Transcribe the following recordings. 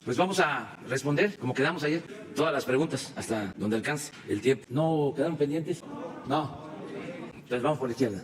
Pues vamos a responder, como quedamos ayer, todas las preguntas, hasta donde alcance el tiempo. ¿No quedaron pendientes? No. Entonces vamos por la izquierda.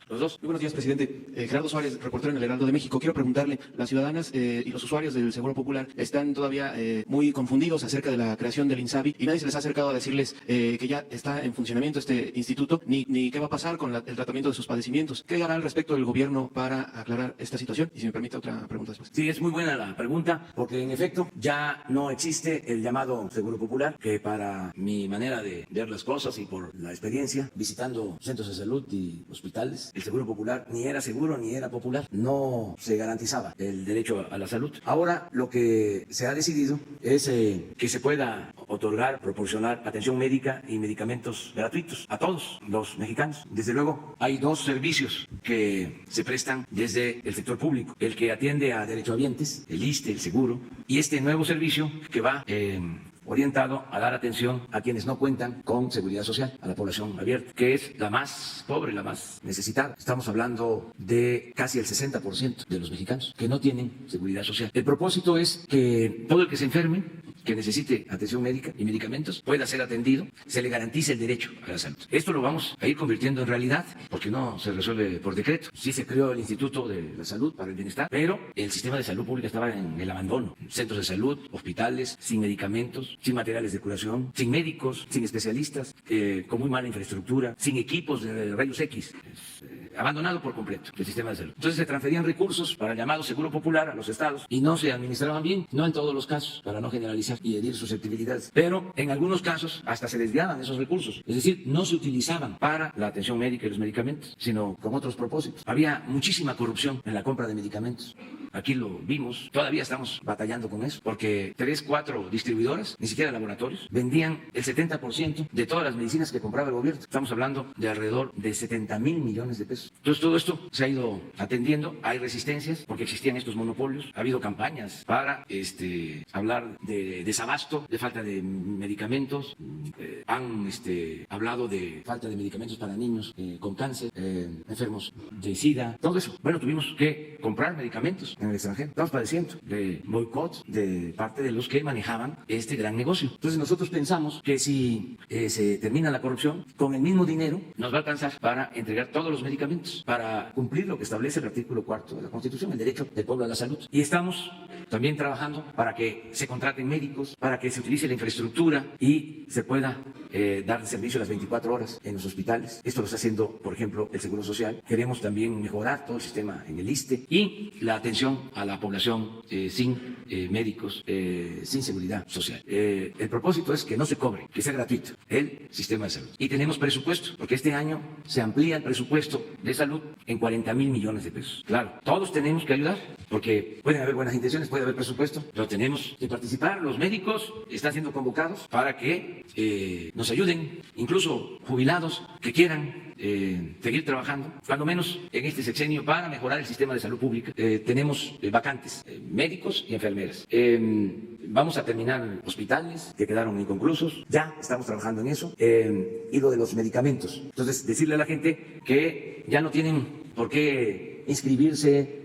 Los dos. Muy buenos días, presidente. Gerardo Suárez, reportero en el Heraldo de México. Quiero preguntarle, las ciudadanas y los usuarios del Seguro Popular están todavía muy confundidos acerca de la creación del INSABI y nadie se les ha acercado a decirles que ya está en funcionamiento este instituto, ni qué va a pasar con el tratamiento de sus padecimientos. ¿Qué hará al respecto el gobierno para aclarar esta situación? Y si me permite otra pregunta después. Sí, es muy buena la pregunta, porque en efecto ya no existe el llamado Seguro Popular, que para mi manera de ver las cosas y por la experiencia, visitando centros de salud y hospitales, el Seguro Popular ni era seguro ni era popular. No se garantizaba el derecho a la salud. Ahora lo que se ha decidido es que se pueda otorgar, proporcionar atención médica y medicamentos gratuitos a todos los mexicanos. Desde luego, hay dos servicios que se prestan desde el sector público: el que atiende a derechohabientes, el ISSSTE, el seguro, y este nuevo servicio que va orientado a dar atención a quienes no cuentan con seguridad social, a la población abierta, que es la más pobre, la más necesitada. Estamos hablando de casi el 60% de los mexicanos que no tienen seguridad social. El propósito es que todo el que se enferme, que necesite atención médica y medicamentos, pueda ser atendido, se le garantice el derecho a la salud. Esto lo vamos a ir convirtiendo en realidad, porque no se resuelve por decreto. Sí se creó el Instituto de la Salud para el Bienestar, pero el sistema de salud pública estaba en el abandono. Centros de salud, hospitales, sin medicamentos, sin materiales de curación, sin médicos, sin especialistas, con muy mala infraestructura, sin equipos de rayos X. Abandonado por completo el sistema de salud. Entonces se transferían recursos para el llamado Seguro Popular a los estados y no se administraban bien, no en todos los casos, para no generalizar y herir susceptibilidades, pero en algunos casos hasta se desviaban esos recursos, es decir, no se utilizaban para la atención médica y los medicamentos, sino con otros propósitos. Había muchísima corrupción en la compra de medicamentos. Aquí lo vimos, todavía estamos batallando con eso, porque 3, 4 distribuidoras, ni siquiera laboratorios, vendían el 70% de todas las medicinas que compraba el gobierno. Estamos hablando de alrededor de 70,000 millones de pesos. Entonces todo esto se ha ido atendiendo, hay resistencias porque existían estos monopolios, ha habido campañas para hablar de desabasto, de falta de medicamentos, han hablado de falta de medicamentos para niños con cáncer, enfermos de SIDA, todo eso. Bueno, tuvimos que comprar medicamentos en el extranjero. Estamos padeciendo de boicot de parte de los que manejaban este gran negocio. Entonces nosotros pensamos que si se termina la corrupción, con el mismo dinero nos va a alcanzar para entregar todos los medicamentos, para cumplir lo que establece el artículo 4 de la Constitución, el derecho del pueblo a la salud. Y estamos también trabajando para que se contraten médicos, para que se utilice la infraestructura y se pueda dar servicio a las 24 horas en los hospitales. Esto lo está haciendo, por ejemplo, el Seguro Social. Queremos también mejorar todo el sistema en el ISSSTE y la atención a la población sin médicos, sin seguridad social. El propósito es que no se cobre, que sea gratuito el sistema de salud. Y tenemos presupuesto, porque este año se amplía el presupuesto de salud en 40,000 millones de pesos. Claro, todos tenemos que ayudar, porque pueden haber buenas intenciones, puede haber presupuesto, pero tenemos que participar. Los médicos están siendo convocados para que nos ayuden, incluso jubilados que quieran seguir trabajando, cuando menos en este sexenio, para mejorar el sistema de salud pública. Tenemos vacantes, médicos y enfermeras. Vamos a terminar hospitales que quedaron inconclusos, ya estamos trabajando en eso, y lo de los medicamentos. Entonces, decirle a la gente que ya no tienen por qué inscribirse.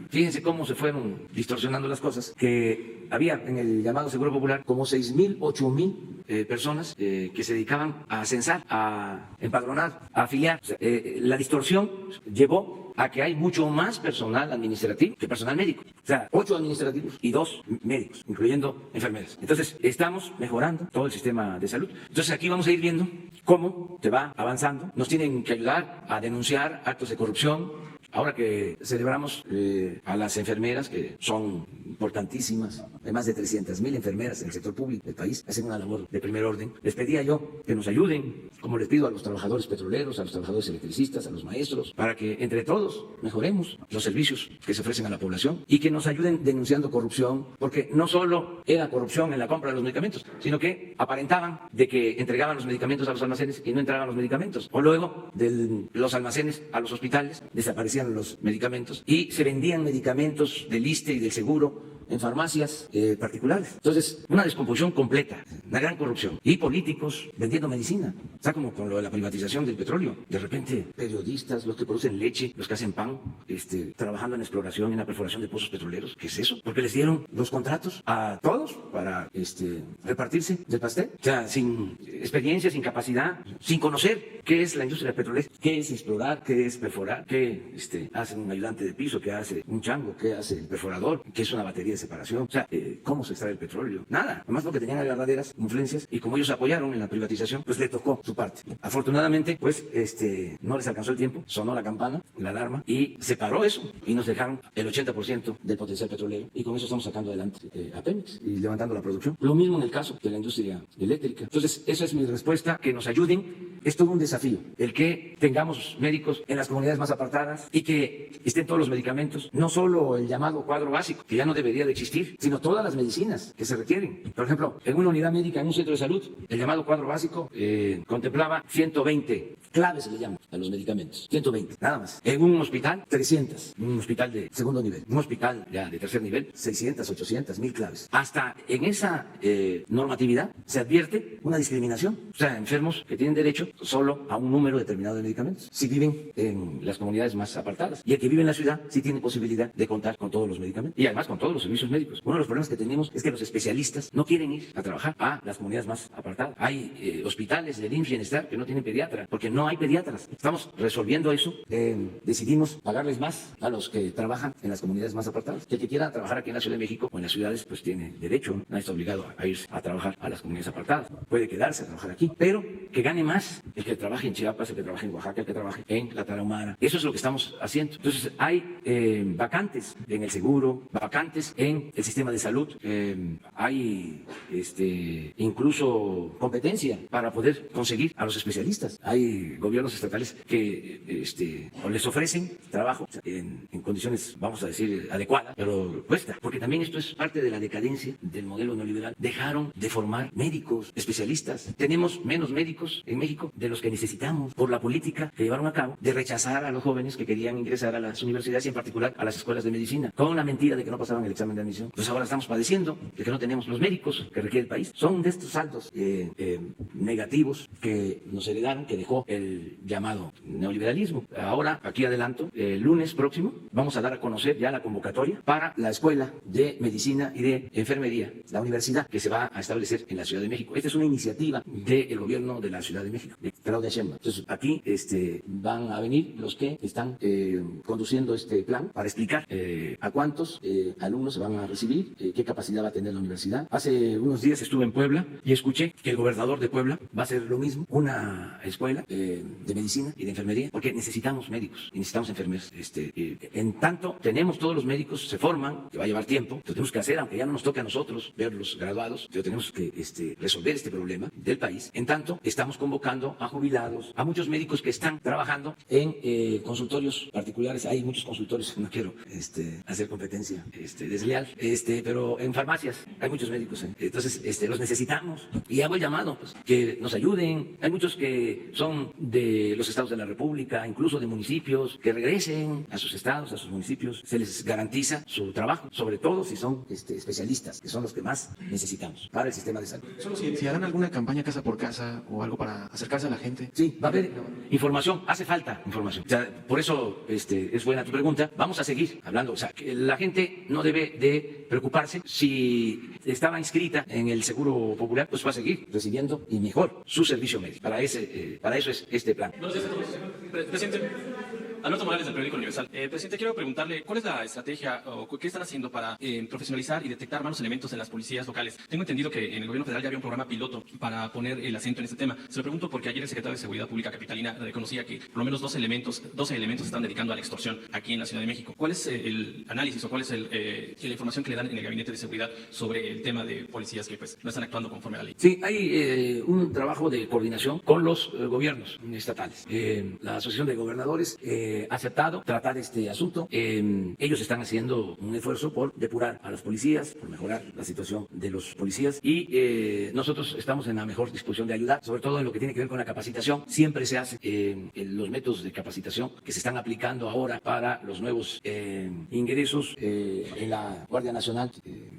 Fíjense cómo se fueron distorsionando las cosas, que había en el llamado Seguro Popular como 6,000, 8,000 personas que se dedicaban a censar, a empadronar, a afiliar. O sea, la distorsión llevó a que hay mucho más personal administrativo que personal médico. O sea, 8 administrativos y 2 médicos, incluyendo enfermeras. Entonces, estamos mejorando todo el sistema de salud. Entonces, aquí vamos a ir viendo cómo se va avanzando. Nos tienen que ayudar a denunciar actos de corrupción. Ahora que celebramos a las enfermeras, que son importantísimas, hay más de 300,000 enfermeras en el sector público del país, hacen una labor de primer orden. Les pedía yo que nos ayuden, como les pido a los trabajadores petroleros, a los trabajadores electricistas, a los maestros, para que entre todos mejoremos los servicios que se ofrecen a la población y que nos ayuden denunciando corrupción, porque no solo era corrupción en la compra de los medicamentos, sino que aparentaban de que entregaban los medicamentos a los almacenes y no entraban los medicamentos, o luego de los almacenes a los hospitales desaparecían los medicamentos y se vendían medicamentos del ISSSTE y del seguro en farmacias particulares. Entonces, una descomposición completa, una gran corrupción. Y políticos vendiendo medicina. Está como con lo de la privatización del petróleo. De repente, periodistas, los que producen leche, los que hacen pan, trabajando en exploración, en la perforación de pozos petroleros. ¿Qué es eso? Porque les dieron los contratos a todos para repartirse del pastel. O sea, sin experiencia, sin capacidad, sin conocer qué es la industria petrolera, qué es explorar, qué es perforar, qué hace un ayudante de piso, qué hace un chango, qué hace el perforador, qué es una batería de separación. O sea, cómo se extrae el petróleo. Nada. Además, porque tenían verdaderas influencias y como ellos apoyaron en la privatización, pues le tocó su parte. Afortunadamente, pues no les alcanzó el tiempo, sonó la campana, la alarma y se paró eso y nos dejaron el 80% del potencial petrolero y con eso estamos sacando adelante a Pemex y levantando la producción. Lo mismo en el caso de la industria eléctrica. Entonces, esa es mi respuesta, que nos ayuden. Es todo un desafío el que tengamos médicos en las comunidades más apartadas y que estén todos los medicamentos, no solo el llamado cuadro básico, que ya no debería de existir, sino todas las medicinas que se requieren. Por ejemplo, en una unidad médica, en un centro de salud, el llamado cuadro básico contemplaba 120 claves, se le llama a los medicamentos, 120, nada más. En un hospital, 300, un hospital de segundo nivel, un hospital ya de tercer nivel, 600, 800, 1000 claves. Hasta en esa normatividad se advierte una discriminación, o sea, enfermos que tienen derecho solo a un número determinado de medicamentos, si viven en las comunidades más apartadas. Y el que vive en la ciudad sí tiene posibilidad de contar con todos los medicamentos y además con todos los servicios médicos. Uno de los problemas que tenemos es que los especialistas no quieren ir a trabajar a las comunidades más apartadas. Hay hospitales del IMSS Bienestar que no tienen pediatra porque no hay pediatras. Estamos resolviendo eso. Decidimos pagarles más a los que trabajan en las comunidades más apartadas. Que el que quiera trabajar aquí en la Ciudad de México o en las ciudades, pues tiene derecho. Nadie está obligado a irse a trabajar a las comunidades apartadas. Puede quedarse a trabajar aquí, pero que gane más el que trabaje en Chiapas, el que trabaje en Oaxaca, el que trabaje en la Tarahumara. Eso es lo que estamos haciendo. Entonces, hay vacantes en el seguro, vacantes en el sistema de salud, hay incluso competencia para poder conseguir a los especialistas. Hay gobiernos estatales que les ofrecen trabajo en condiciones, vamos a decir, adecuadas, pero cuesta, porque también esto es parte de la decadencia del modelo neoliberal. Dejaron de formar médicos, especialistas. Tenemos menos médicos en México de los que necesitamos por la política que llevaron a cabo de rechazar a los jóvenes que querían ingresar a las universidades y en particular a las escuelas de medicina, con la mentira de que no pasaban el examen de admisión. Pues ahora estamos padeciendo de que no tenemos los médicos que requiere el país. Son de estos saldos negativos que nos heredaron, que dejó el llamado neoliberalismo. Ahora, aquí adelanto, el lunes próximo vamos a dar a conocer ya la convocatoria para la Escuela de Medicina y de Enfermería, la universidad que se va a establecer en la Ciudad de México. Esta es una iniciativa del gobierno de la Ciudad de México, de Claudia Sheinbaum. Entonces, aquí van a venir los que están conduciendo este plan para explicar a cuántos alumnos se van a recibir, qué capacidad va a tener la universidad. Hace unos días estuve en Puebla y escuché que el gobernador de Puebla va a hacer lo mismo, una escuela de medicina y de enfermería, porque necesitamos médicos y necesitamos enfermeros. En tanto tenemos todos los médicos, se forman, que va a llevar tiempo, lo tenemos que hacer, aunque ya no nos toque a nosotros ver los graduados, pero tenemos que resolver este problema del país. En tanto, estamos convocando a jubilados, a muchos médicos que están trabajando en consultorios particulares. Hay muchos consultorios, no quiero hacer competencia desleal, pero en farmacias hay muchos médicos. Entonces, los necesitamos y hago el llamado, pues, que nos ayuden. Hay muchos que son de los estados de la República, incluso de municipios, que regresen a sus estados, a sus municipios. Se les garantiza su trabajo, sobre todo si son especialistas, que son los que más necesitamos para el sistema de salud. Solo si harán alguna campaña casa por casa o algo para acercarse a la gente. Sí, va a haber información, hace falta información. O sea, por eso es buena tu pregunta. Vamos a seguir hablando. O sea, que la gente no debe de preocuparse. Si estaba inscrita en el Seguro Popular, pues va a seguir recibiendo y mejor su servicio médico. Para eso es este plan. Buenos días a todos. Presidente, Alberto Morales, del periódico Universal. Presidente, quiero preguntarle cuál es la estrategia o qué están haciendo para profesionalizar y detectar malos elementos en las policías locales. Tengo entendido que en el gobierno federal ya había un programa piloto para poner el acento en este tema. Se lo pregunto porque ayer el secretario de Seguridad Pública capitalina reconocía que por lo menos 12 elementos se están dedicando a la extorsión aquí en la Ciudad de México. ¿Cuál es el análisis o cuál es la información que le dan en el Gabinete de Seguridad sobre el tema de policías que pues no están actuando conforme a la ley? Sí, hay un trabajo de coordinación con los gobiernos estatales. La Asociación de Gobernadores aceptado tratar este asunto. Ellos están haciendo un esfuerzo por depurar a los policías, por mejorar la situación de los policías y nosotros estamos en la mejor disposición de ayudar, sobre todo en lo que tiene que ver con la capacitación. Siempre se hace los métodos de capacitación que se están aplicando ahora para los nuevos ingresos en la Guardia Nacional.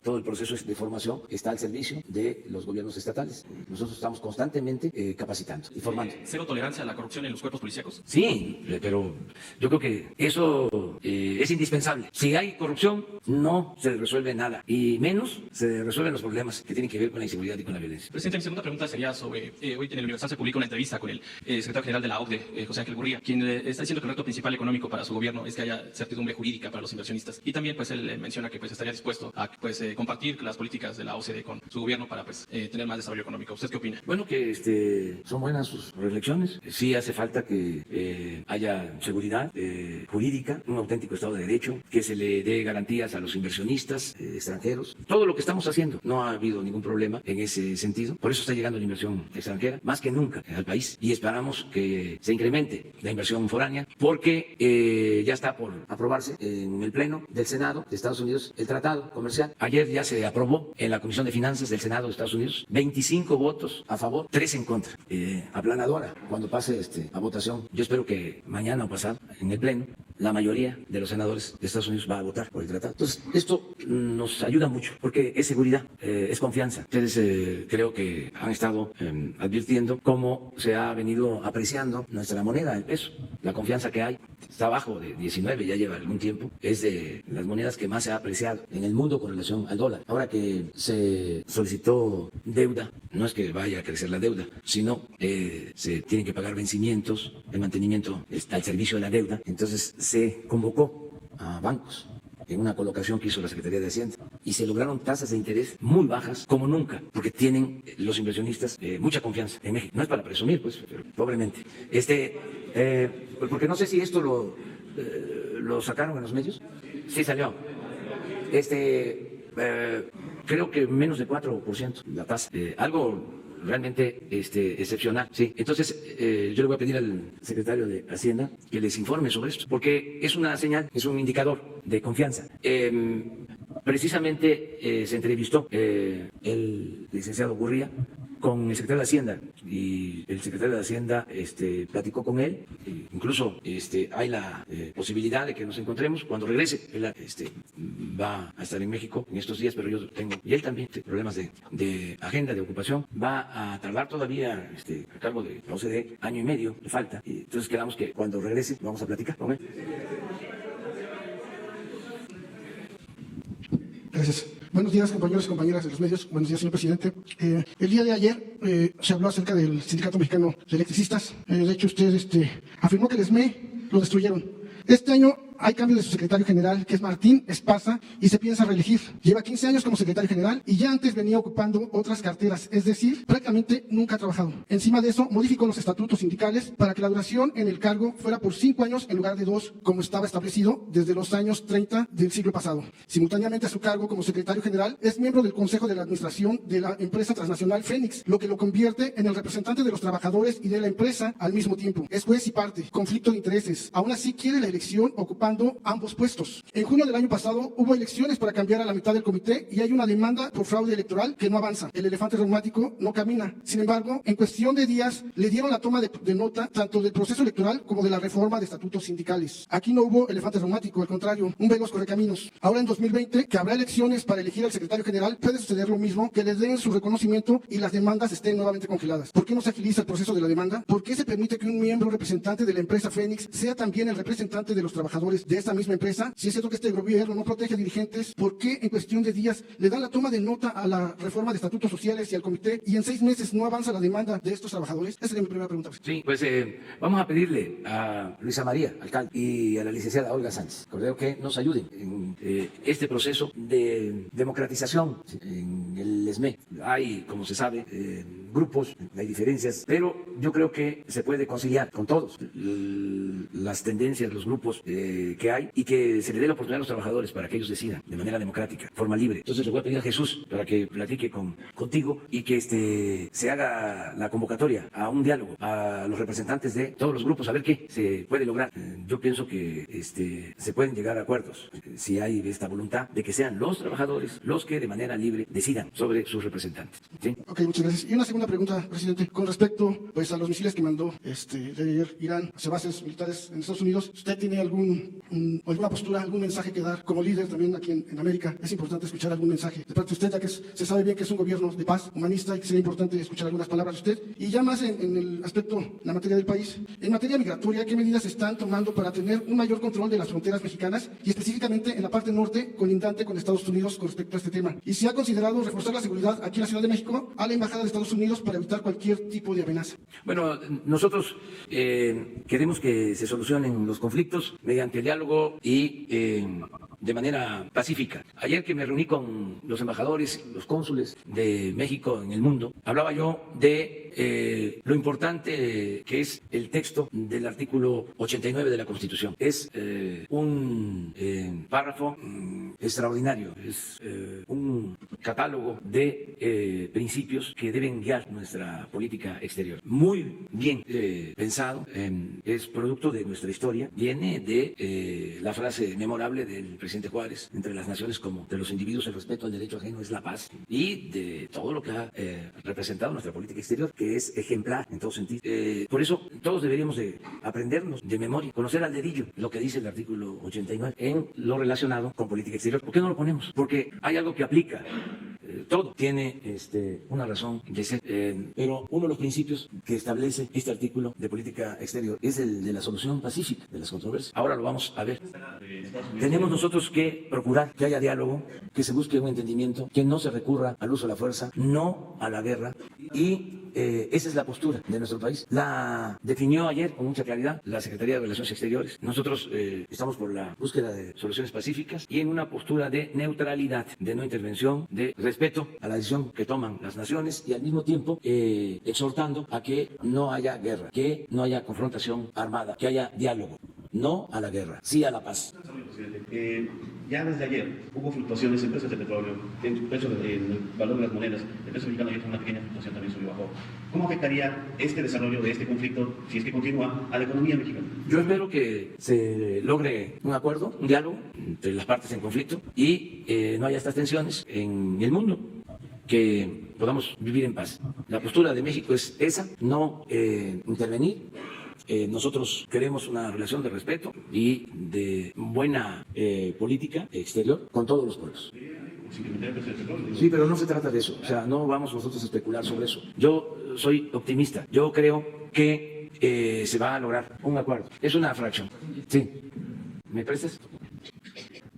Todo el proceso de formación está al servicio de los gobiernos estatales. Nosotros estamos constantemente capacitando y formando. ¿Cero tolerancia a la corrupción en los cuerpos policíacos? Sí, pero yo creo que eso es indispensable. Si hay corrupción, no se resuelve nada y menos se resuelven los problemas que tienen que ver con la inseguridad y con la violencia. Presidente, mi segunda pregunta sería sobre, hoy en el Universal se publica una entrevista con el secretario general de la OCDE, José Ángel Gurría, quien está diciendo que el reto principal económico para su gobierno es que haya certidumbre jurídica para los inversionistas. Y también pues él menciona que pues estaría dispuesto a compartir las políticas de la OCDE con su gobierno para tener más desarrollo económico. ¿Usted qué opina? Bueno, que son buenas sus reflexiones. Sí hace falta que haya seguridad jurídica, un auténtico Estado de Derecho, que se le dé garantías a los inversionistas extranjeros. Todo lo que estamos haciendo, no ha habido ningún problema en ese sentido. Por eso está llegando la inversión extranjera, más que nunca al país. Y esperamos que se incremente la inversión foránea, porque ya está por aprobarse en el Pleno del Senado de Estados Unidos el tratado comercial. Ayer ya se aprobó en la Comisión de Finanzas del Senado de Estados Unidos, 25 votos a favor, 3 en contra. Aplanadora cuando pase a votación. Yo espero que mañana o pasado en el Pleno la mayoría de los senadores de Estados Unidos va a votar por el tratado. Entonces, esto nos ayuda mucho porque es seguridad, es confianza. Ustedes creo que han estado advirtiendo cómo se ha venido apreciando nuestra moneda, el peso. La confianza que hay está abajo de 19, ya lleva algún tiempo. Es de las monedas que más se ha apreciado en el mundo con relación al dólar. Ahora que se solicitó deuda, no es que vaya a crecer la deuda, sino se tienen que pagar vencimientos, el mantenimiento está al servicio de la deuda. Entonces se convocó a bancos en una colocación que hizo la Secretaría de Hacienda y se lograron tasas de interés muy bajas como nunca, porque tienen los inversionistas mucha confianza en México. No es para presumir, pues, pero pobremente. Porque no sé si esto lo sacaron en los medios. Sí salió. Creo que menos de 4% la tasa. Algo realmente excepcional. Sí. Entonces, yo le voy a pedir al secretario de Hacienda que les informe sobre esto, porque es una señal, es un indicador de confianza. Precisamente se entrevistó el licenciado Gurría con el secretario de Hacienda y el secretario de Hacienda platicó con él. Incluso hay la posibilidad de que nos encontremos cuando regrese. Él va a estar en México en estos días, pero yo tengo, y él también, problemas de agenda, de ocupación. Va a tardar todavía a cargo de la OCDE, año y medio, le falta. Y entonces quedamos que cuando regrese vamos a platicar con él. Gracias. Buenos días, compañeros y compañeras de los medios. Buenos días, señor presidente. El día de ayer se habló acerca del Sindicato Mexicano de Electricistas. De hecho, usted afirmó que el SME lo destruyeron. Este año hay cambio de su secretario general, que es Martín Esparza, y se piensa reelegir. Lleva 15 años como secretario general y ya antes venía ocupando otras carteras, es decir, prácticamente nunca ha trabajado. Encima de eso, modificó los estatutos sindicales para que la duración en el cargo fuera por 5 años en lugar de 2, como estaba establecido desde los años 30 del siglo pasado. Simultáneamente a su cargo como secretario general, es miembro del Consejo de la Administración de la empresa transnacional Fénix, lo que lo convierte en el representante de los trabajadores y de la empresa al mismo tiempo. Es juez y parte, conflicto de intereses. Aún así quiere la elección ocupando ambos puestos. En junio del año pasado hubo elecciones para cambiar a la mitad del comité y hay una demanda por fraude electoral que no avanza. El elefante reumático no camina. Sin embargo, en cuestión de días le dieron la toma de nota tanto del proceso electoral como de la reforma de estatutos sindicales. Aquí no hubo elefante reumático, al contrario, un veloz correcaminos. Ahora en 2020, que habrá elecciones para elegir al secretario general, puede suceder lo mismo, que le den su reconocimiento y las demandas estén nuevamente congeladas. ¿Por qué no se agiliza el proceso de la demanda? ¿Por qué se permite que un miembro representante de la empresa Fénix sea también el representante de los trabajadores de esta misma empresa? Si es cierto que este gobierno no protege a dirigentes, ¿por qué en cuestión de días le dan la toma de nota a la reforma de estatutos sociales y al comité y en 6 meses no avanza la demanda de estos trabajadores? Esa sería mi primera pregunta. Sí, pues vamos a pedirle a Luisa María, alcalde, y a la licenciada Olga Sánchez, creo que nos ayuden en este proceso de democratización en el SME. Hay, como se sabe, grupos, hay diferencias, pero yo creo que se puede conciliar con todos las tendencias, los grupos que hay, y que se le dé la oportunidad a los trabajadores para que ellos decidan de manera democrática, forma libre. Entonces le voy a pedir a Jesús para que platique contigo y que se haga la convocatoria a un diálogo a los representantes de todos los grupos, a ver qué se puede lograr. Yo pienso que se pueden llegar a acuerdos si hay esta voluntad de que sean los trabajadores los que de manera libre decidan sobre sus representantes. ¿Sí? Ok, muchas gracias. Y una segunda pregunta, presidente, con respecto pues, a los misiles que mandó de ayer Irán hacia bases militares en Estados Unidos. ¿Usted tiene alguna postura, algún mensaje que dar como líder también aquí en América? Es importante escuchar algún mensaje de parte de usted, ya que se sabe bien que es un gobierno de paz, humanista, y que sería importante escuchar algunas palabras de usted. Y ya más en el aspecto, la materia del país, en materia migratoria, ¿qué medidas se están tomando para tener un mayor control de las fronteras mexicanas y específicamente en la parte norte colindante con Estados Unidos con respecto a este tema? ¿Y se ha considerado reforzar la seguridad aquí en la Ciudad de México a la Embajada de Estados Unidos para evitar cualquier tipo de amenaza? Bueno, nosotros queremos que se solucionen los conflictos mediante el diálogo y de manera pacífica. Ayer que me reuní con los embajadores, los cónsules de México en el mundo, hablaba yo de lo importante que es el texto del artículo 89 de la Constitución. Es un párrafo extraordinario, es un catálogo de principios que deben guiar nuestra política exterior. Muy bien pensado, es producto de nuestra historia, viene de la frase memorable del presidente Juárez: entre las naciones como entre los individuos el respeto al derecho ajeno es la paz, y de todo lo que ha representado nuestra política exterior, que es ejemplar en todo sentido. Por eso todos deberíamos de aprendernos de memoria, conocer al dedillo lo que dice el artículo 89 en lo relacionado con política exterior. ¿Por qué no lo ponemos? Porque hay algo que aplica. Todo tiene una razón de ser, pero uno de los principios que establece este artículo de política exterior es el de la solución pacífica de las controversias. Ahora lo vamos a ver. Tenemos nosotros que procurar que haya diálogo, que se busque un entendimiento, que no se recurra al uso de la fuerza, no a la guerra, y esa es la postura de nuestro país. La definió ayer con mucha claridad la Secretaría de Relaciones Exteriores. Nosotros estamos por la búsqueda de soluciones pacíficas y en una postura de neutralidad, de no intervención, de respeto a la decisión que toman las naciones, y al mismo tiempo exhortando a que no haya guerra, que no haya confrontación armada, que haya diálogo. No a la guerra, sí a la paz. Ya desde ayer hubo fluctuaciones en precios de petróleo, en el valor de las monedas. El peso mexicano ayer fue una pequeña fluctuación, también subió y bajó. ¿Cómo afectaría este desarrollo de este conflicto, si es que continúa, a la economía mexicana? Yo espero que se logre un acuerdo, un diálogo entre las partes en conflicto y no haya estas tensiones en el mundo, que podamos vivir en paz. La postura de México es esa, no intervenir. Nosotros queremos una relación de respeto y de buena política exterior con todos los pueblos. Sí, pero no se trata de eso. O sea, no vamos nosotros a especular sobre eso. Yo soy optimista. Yo creo que se va a lograr un acuerdo. Es una fracción. Sí. ¿Me prestas?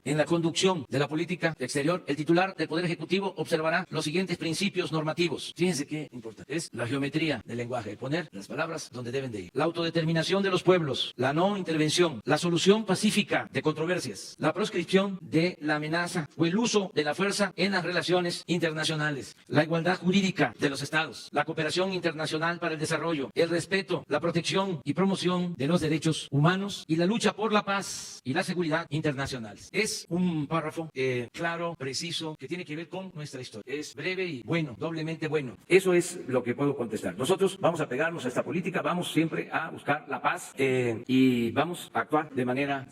En la conducción de la política exterior, el titular del Poder Ejecutivo observará los siguientes principios normativos. Fíjense qué importante. Es la geometría del lenguaje, poner las palabras donde deben de ir. La autodeterminación de los pueblos, la no intervención, la solución pacífica de controversias, la proscripción de la amenaza o el uso de la fuerza en las relaciones internacionales, la igualdad jurídica de los estados, la cooperación internacional para el desarrollo, el respeto, la protección y promoción de los derechos humanos y la lucha por la paz y la seguridad internacionales. Es un párrafo claro, preciso, que tiene que ver con nuestra historia. Es breve y bueno, doblemente bueno. Eso es lo que puedo contestar. Nosotros vamos a pegarnos a esta política, vamos siempre a buscar la paz y vamos a actuar de manera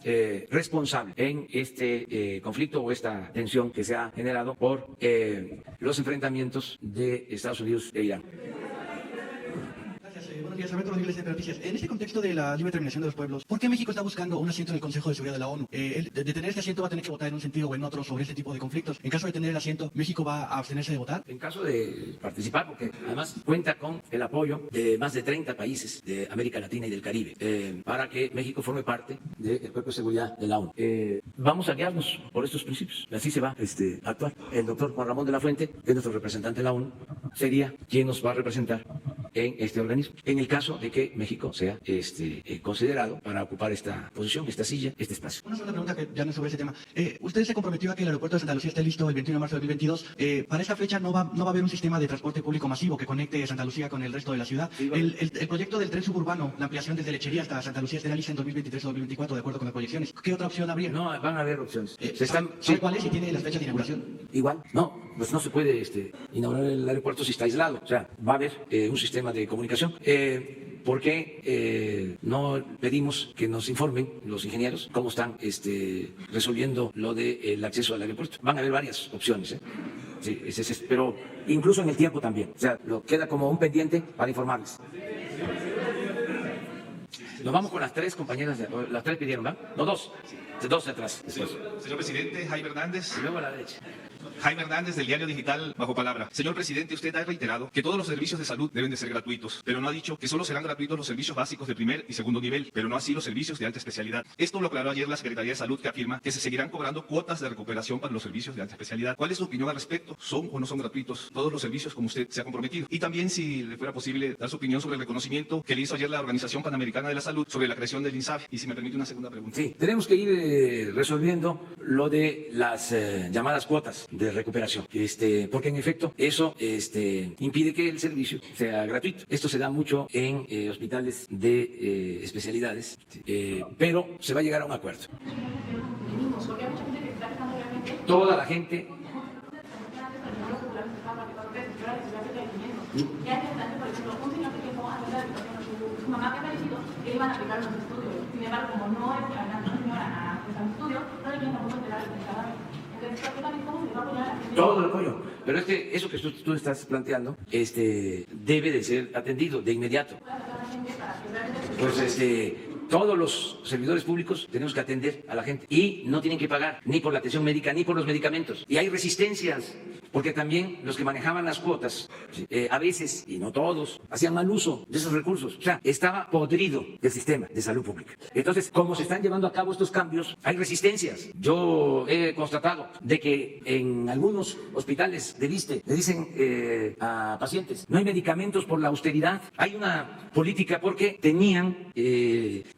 responsable en este conflicto o esta tensión que se ha generado por los enfrentamientos de Estados Unidos e Irán. Buenos días, Alberto Rodríguez de Noticias. En este contexto de la libre determinación de los pueblos, ¿por qué México está buscando un asiento en el Consejo de Seguridad de la ONU? De tener este asiento va a tener que votar en un sentido o en otro sobre este tipo de conflictos. En caso de tener el asiento, ¿México va a abstenerse de votar? En caso de participar, porque además cuenta con el apoyo de más de 30 países de América Latina y del Caribe, para que México forme parte del Cuerpo de Seguridad de la ONU. Vamos a guiarnos por estos principios. Así se va a actuar. El doctor Juan Ramón de la Fuente, que es nuestro representante en la ONU, sería quien nos va a representar en este organismo, en el caso de que México sea considerado para ocupar esta posición, esta silla, este espacio. Una segunda pregunta que ya no es sobre ese tema. Usted se comprometió a que el aeropuerto de Santa Lucía esté listo el 21 de marzo de 2022. Para esta fecha no va a haber un sistema de transporte público masivo que conecte Santa Lucía con el resto de la ciudad. Sí, El proyecto del tren suburbano, la ampliación desde Lechería hasta Santa Lucía estará lista en 2023 o 2024, de acuerdo con las proyecciones. ¿Qué otra opción habría? No, van a haber opciones. ¿Sabe cuál es y tiene las fechas de inauguración? Igual, no, pues no se puede inaugurar el aeropuerto si está aislado. O sea, va a haber un sistema de comunicación. ¿Por qué no pedimos que nos informen los ingenieros cómo están resolviendo lo del acceso al aeropuerto? Van a haber varias opciones. Sí, pero incluso en el tiempo también. O sea, lo queda como un pendiente para informarles. Nos vamos con las tres compañeras, las tres pidieron, ¿verdad? No, dos de atrás. Después. Señor presidente, Jaime Hernández. Y luego a la derecha. Jaime Hernández, del diario digital Bajo Palabra. Señor presidente, usted ha reiterado que todos los servicios de salud deben de ser gratuitos, pero no ha dicho que solo serán gratuitos los servicios básicos de primer y segundo nivel, pero no así los servicios de alta especialidad. Esto lo aclaró ayer la Secretaría de Salud, que afirma que se seguirán cobrando cuotas de recuperación para los servicios de alta especialidad. ¿Cuál es su opinión al respecto? ¿Son o no son gratuitos todos los servicios como usted se ha comprometido? Y también, si le fuera posible, dar su opinión sobre el reconocimiento que le hizo ayer la Organización Panamericana de la Salud sobre la creación del INSABI. Y si me permite una segunda pregunta. Sí, tenemos que ir resolviendo lo de las llamadas cuotas de recuperación. Porque en efecto eso impide que el servicio sea gratuito. Esto se da mucho en hospitales de especialidades, pero se va a llegar a un acuerdo. Toda la gente. Su mamá que ha fallecido, que iban a aplicar los estudios. Sin embargo, como no es una señora al estudio, no le quieren tampoco entregar el cadáver. Todo el apoyo. Pero eso que tú estás planteando debe de ser atendido de inmediato. Pues todos los servidores públicos tenemos que atender a la gente y no tienen que pagar ni por la atención médica ni por los medicamentos. Y hay resistencias, porque también los que manejaban las cuotas, a veces, y no todos, hacían mal uso de esos recursos. O sea, estaba podrido el sistema de salud pública. Entonces, como se están llevando a cabo estos cambios, hay resistencias. Yo he constatado de que en algunos hospitales de ISSSTE le dicen a pacientes, no hay medicamentos por la austeridad. Hay una política porque tenían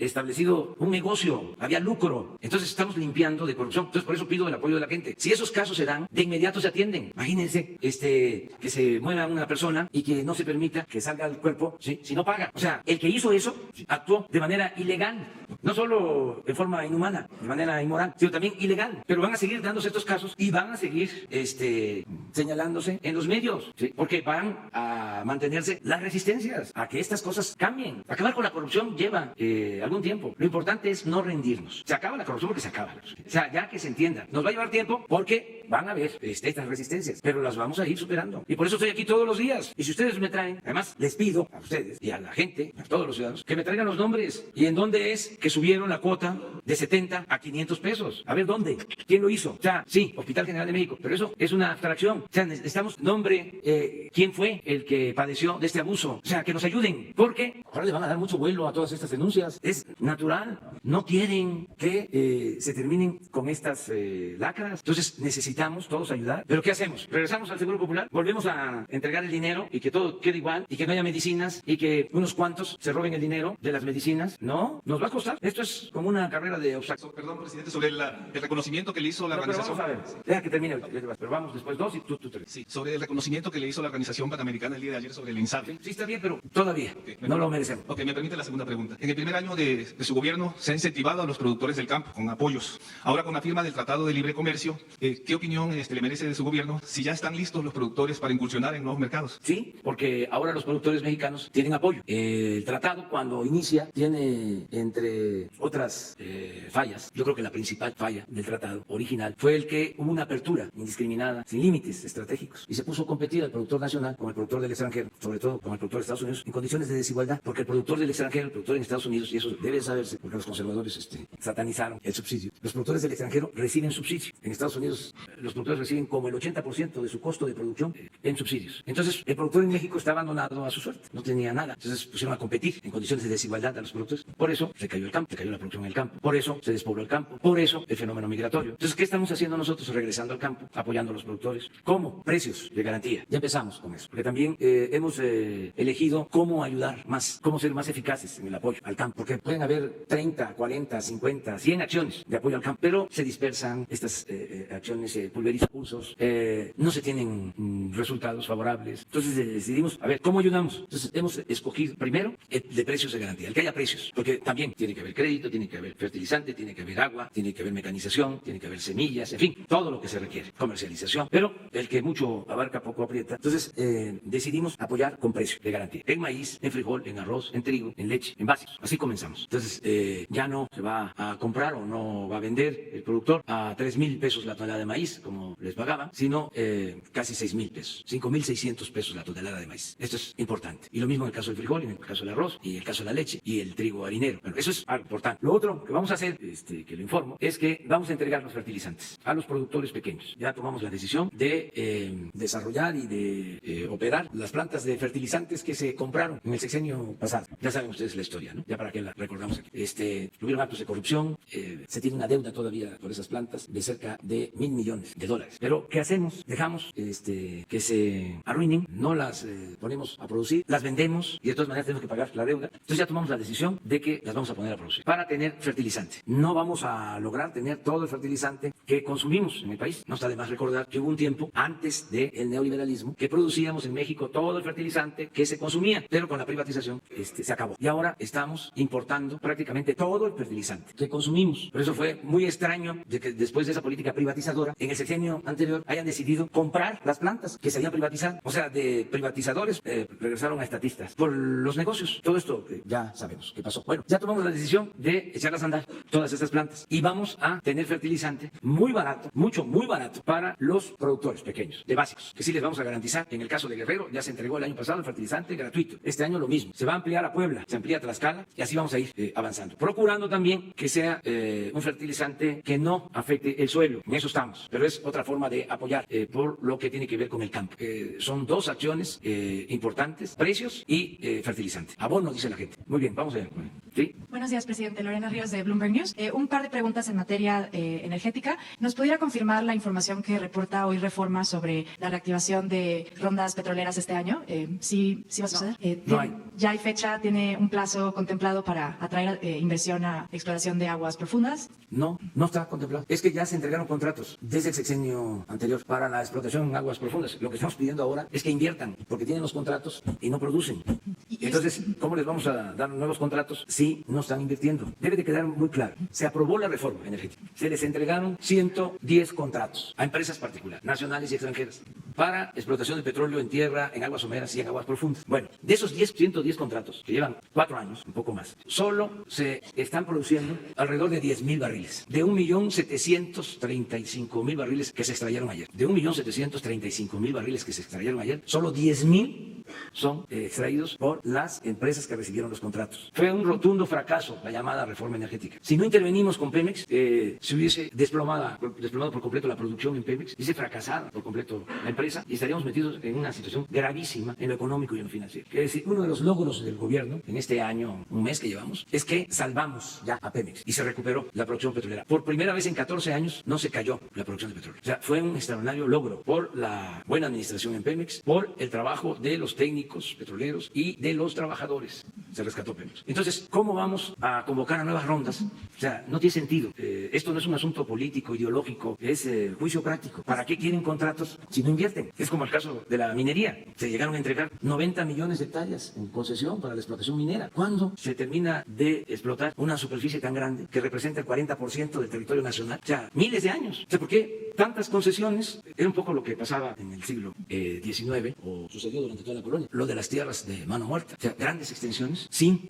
establecido un negocio, había lucro. Entonces estamos limpiando de corrupción. Entonces por eso pido el apoyo de la gente. Si esos casos se dan, de inmediato se atienden. Imagínense que se muera una persona y que no se permita que salga al cuerpo, ¿sí? Si no paga. O sea, el que hizo eso actuó de manera ilegal. No solo de forma inhumana, de manera inmoral, sino también ilegal. Pero van a seguir dándose estos casos y van a seguir señalándose en los medios, ¿sí? Porque van a mantenerse las resistencias a que estas cosas cambien. Acabar con la corrupción lleva algún tiempo. Lo importante es no rendirnos. Se acaba la corrupción porque se acaba. O sea, ya que se entienda. Nos va a llevar tiempo porque van a haber estas resistencias, pero las vamos a ir superando. Y por eso estoy aquí todos los días. Y si ustedes me traen, además les pido a ustedes y a la gente, a todos los ciudadanos, que me traigan los nombres y en dónde es que subieron la cuota de 70 a 500 pesos. A ver, ¿dónde? ¿Quién lo hizo? O sea, sí, Hospital General de México, pero eso es una abstracción. O sea, necesitamos nombre, quién fue el que padeció de este abuso. O sea, que nos ayuden, porque ahora le van a dar mucho vuelo a todas estas denuncias. Es natural. No quieren que se terminen con estas lacras. Entonces, necesitamos todos ayudar. ¿Pero qué hacemos? ¿Regresamos al Seguro Popular? ¿Volvemos a entregar el dinero y que todo quede igual y que no haya medicinas y que unos cuantos se roben el dinero de las medicinas? No, nos va a costar. Esto es como una carrera de obstáculos. Perdón, presidente, sobre el reconocimiento que le hizo la organización. Pero vamos a ver, deja que termine, pero vamos después dos y tú tres. Sí, sobre el reconocimiento que le hizo la Organización Panamericana el día de ayer sobre el INSABI. Sí, está bien, pero todavía no lo merecemos. Ok, me permite la segunda pregunta. En el primer año de su gobierno se ha incentivado a los productores del campo con apoyos. Ahora, con la firma del Tratado de Libre Comercio, ¿qué opinión le merece de su gobierno si ya están listos los productores para incursionar en nuevos mercados? Sí, porque ahora los productores mexicanos tienen apoyo. El tratado, cuando inicia, tiene, entre otras fallas, yo creo que la principal falla del tratado original fue el que hubo una apertura indiscriminada, sin límites estratégicos, y se puso a competir al productor nacional con el productor del extranjero, sobre todo con el productor de Estados Unidos, en condiciones de desigualdad, porque el productor del extranjero, el productor en Estados Unidos, y eso debe saberse, porque los conservadores satanizaron el subsidio, los productores del extranjero reciben subsidio. En Estados Unidos los productores reciben como el 80% de su costo de producción en subsidios. Entonces el productor en México está abandonado a su suerte, no tenía nada. Entonces pusieron a competir en condiciones de desigualdad a los productores. Por eso se cayó el campo. campo, se cayó la producción en el campo, por eso se despobló el campo, por eso el fenómeno migratorio. Entonces, ¿qué estamos haciendo nosotros regresando al campo, apoyando a los productores? ¿Cómo? Precios de garantía. Ya empezamos con eso, porque también hemos elegido cómo ayudar más, cómo ser más eficaces en el apoyo al campo, porque pueden haber 30, 40, 50, 100 acciones de apoyo al campo, pero se dispersan estas acciones, se pulverizan cursos, no se tienen resultados favorables. Entonces decidimos, a ver, ¿cómo ayudamos? Entonces hemos escogido primero el de precios de garantía, el que haya precios, porque también tiene que haber crédito, tiene que haber fertilizante, tiene que haber agua, tiene que haber mecanización, tiene que haber semillas, en fin, todo lo que se requiere, comercialización, pero el que mucho abarca poco aprieta. Entonces decidimos apoyar con precio de garantía, en maíz, en frijol, en arroz, en trigo, en leche, en básicos. Así comenzamos. Entonces ya no se va a comprar o no va a vender el productor a 3,000 pesos la tonelada de maíz, como les pagaban, sino casi 6,000 pesos, 5,600 pesos la tonelada de maíz. Esto es importante. Y lo mismo en el caso del frijol, en el caso del arroz, y en el caso de la leche, y el trigo harinero. Bueno, eso es algo importante. Lo otro que vamos a hacer, que lo informo, es que vamos a entregar los fertilizantes a los productores pequeños. Ya tomamos la decisión de desarrollar y de operar las plantas de fertilizantes que se compraron en el sexenio pasado. Ya saben ustedes la historia, ¿no? Ya para qué la recordamos aquí. Hubieron actos de corrupción, se tiene una deuda todavía por esas plantas de cerca de $1,000 millones. Pero, ¿qué hacemos? Dejamos que se arruinen, no las ponemos a producir, las vendemos y de todas maneras tenemos que pagar la deuda. Entonces ya tomamos la decisión de que las vamos a poner a producir para tener fertilizante. No vamos a lograr tener todo el fertilizante que consumimos en el país. No está de más recordar que hubo un tiempo antes del neoliberalismo que producíamos en México todo el fertilizante que se consumía, pero con la privatización se acabó. Y ahora estamos importando prácticamente todo el fertilizante que consumimos. Por eso fue muy extraño de que después de esa política privatizadora, en el sexenio anterior hayan decidido comprar las plantas que se habían privatizado. O sea, de privatizadores regresaron a estatistas por los negocios. Todo esto ya sabemos qué pasó. Bueno, ya tomamos la decisión de echarlas a andar, todas estas plantas, y vamos a tener fertilizante muy barato, muy barato para los productores pequeños, de básicos, que sí les vamos a garantizar. En el caso de Guerrero ya se entregó el año pasado el fertilizante gratuito. Este año lo mismo. Se va a ampliar a Puebla, se amplía a Tlaxcala y así vamos a ir avanzando. Procurando también que sea un fertilizante que no afecte el suelo. En eso estamos. Pero es otra forma de apoyar por lo que tiene que ver con el campo. Son dos acciones importantes, precios y fertilizante. Abono, dice la gente. Muy bien, vamos a ver. ¿Sí? Buenos días, presidente. Lorena Ríos, de Bloomberg News. Un par de preguntas en materia energética. ¿Nos pudiera confirmar la información que reporta hoy Reforma sobre la reactivación de rondas petroleras este año? ¿Sí va a suceder? No hay. ¿Ya hay fecha? ¿Tiene un plazo contemplado para atraer inversión a exploración de aguas profundas? No está contemplado. Es que ya se entregaron contratos desde el sexenio anterior para la explotación en aguas profundas. Lo que estamos pidiendo ahora es que inviertan, porque tienen los contratos y no producen. Entonces, ¿cómo les vamos a dar nuevos contratos si no están invirtiendo? Debe de quedar muy claro. Se aprobó la reforma energética. Se les entregaron 110 contratos a empresas particulares, nacionales y extranjeras, para explotación de petróleo en tierra, en aguas someras y en aguas profundas. Bueno, de esos 110 contratos, que llevan 4 años, un poco más, solo se están produciendo alrededor de 10,000 barriles, de 1,735,000 barriles que se extrayeron ayer. De 1,735,000 barriles que se extrayeron ayer, solo 10,000 son extraídos por las empresas que recibieron los contratos. Fue un rotundo fracaso la llamada reforma energética. Si no intervenimos con Pemex, se hubiese desplomado por completo la producción en Pemex, hubiese fracasado por completo la empresa y estaríamos metidos en una situación gravísima en lo económico y en lo financiero. Es decir, uno de los logros del gobierno en este año, un mes que llevamos, es que salvamos ya a Pemex y se recuperó la producción petrolera. Por primera vez en 14 años no se cayó la producción de petróleo. O sea, fue un extraordinario logro por la buena administración en Pemex, por el trabajo de los técnicos petroleros y de los trabajadores. Se rescató Pemex. Entonces, ¿cómo vamos a convocar a nuevas rondas? O sea, no tiene sentido. Esto no es un asunto político, ideológico, es juicio práctico. ¿Para qué quieren contratos si no invierten? Es como el caso de la minería. Se llegaron a entregar 90 millones de hectáreas en concesión para la explotación minera. ¿Cuándo se termina de explotar una superficie tan grande que representa el 40% del territorio nacional? O sea, miles de años. O sea, ¿por qué tantas concesiones? Era un poco lo que pasaba en el siglo XIX o sucedió durante toda la colonia. Lo de las tierras de mano muerta. O sea, grandes extensiones sin